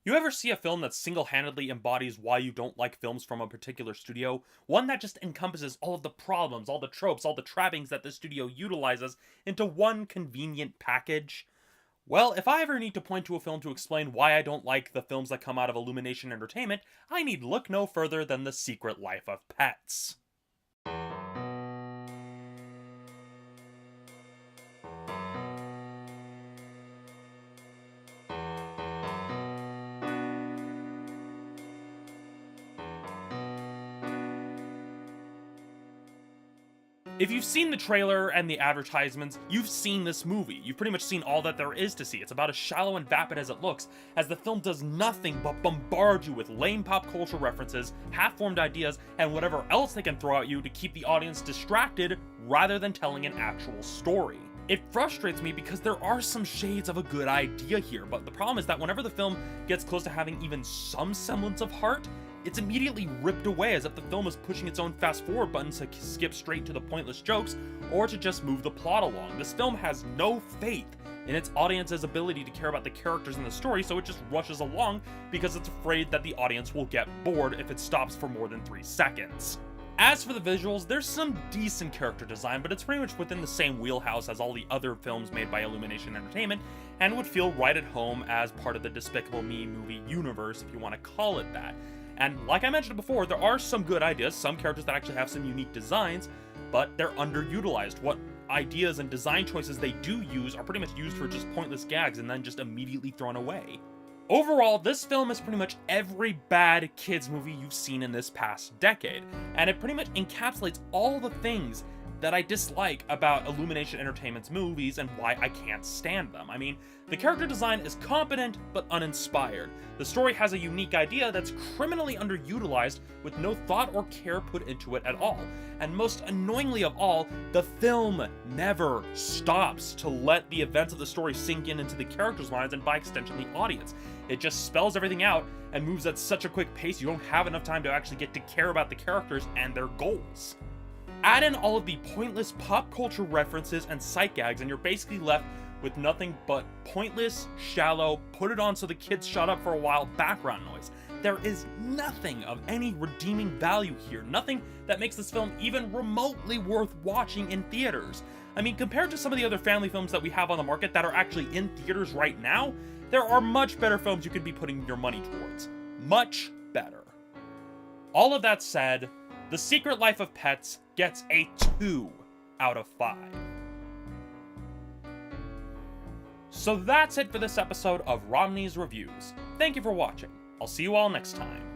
You ever see a film that single-handedly embodies why you don't like films from a particular studio? One that just encompasses all of the problems, all the tropes, all the trappings that the studio utilizes into one convenient package? Well, if I ever need to point to a film to explain why I don't like the films that come out of Illumination Entertainment, I need look no further than The Secret Life of Pets. If you've seen the trailer and the advertisements, you've seen this movie. You've pretty much seen all that there is to see. It's about as shallow and vapid as it looks, as the film does nothing but bombard you with lame pop culture references, half-formed ideas, and whatever else they can throw at you to keep the audience distracted rather than telling an actual story. It frustrates me because there are some shades of a good idea here, but the problem is that whenever the film gets close to having even some semblance of heart, it's immediately ripped away as if the film is pushing its own fast forward button to skip straight to the pointless jokes or to just move the plot along. This film has no faith in its audience's ability to care about the characters in the story, so it just rushes along because it's afraid that the audience will get bored if it stops for more than 3 seconds. As for the visuals, there's some decent character design, but it's pretty much within the same wheelhouse as all the other films made by Illumination Entertainment, and would feel right at home as part of the Despicable Me movie universe, if you want to call it that. And like I mentioned before, there are some good ideas, some characters that actually have some unique designs, but they're underutilized. What ideas and design choices they do use are pretty much used for just pointless gags and then just immediately thrown away. Overall, this film is pretty much every bad kids movie you've seen in this past decade, and it pretty much encapsulates all the things that I dislike about Illumination Entertainment's movies and why I can't stand them. I mean, the character design is competent but uninspired. The story has a unique idea that's criminally underutilized with no thought or care put into it at all. And most annoyingly of all, the film never stops to let the events of the story sink in into the characters' minds and by extension the audience. It just spells everything out and moves at such a quick pace you don't have enough time to actually get to care about the characters and their goals. Add in all of the pointless pop culture references and sight gags and you're basically left with nothing but pointless, shallow, put it on so the kids shut up for a while background noise. There is nothing of any redeeming value here, nothing that makes this film even remotely worth watching in theaters. I mean, compared to some of the other family films that we have on the market that are actually in theaters right now, there are much better films you could be putting your money towards. Much better. All of that said, The Secret Life of Pets gets a 2 out of 5. So that's it for this episode of Romney's Reviews. Thank you for watching. I'll see you all next time.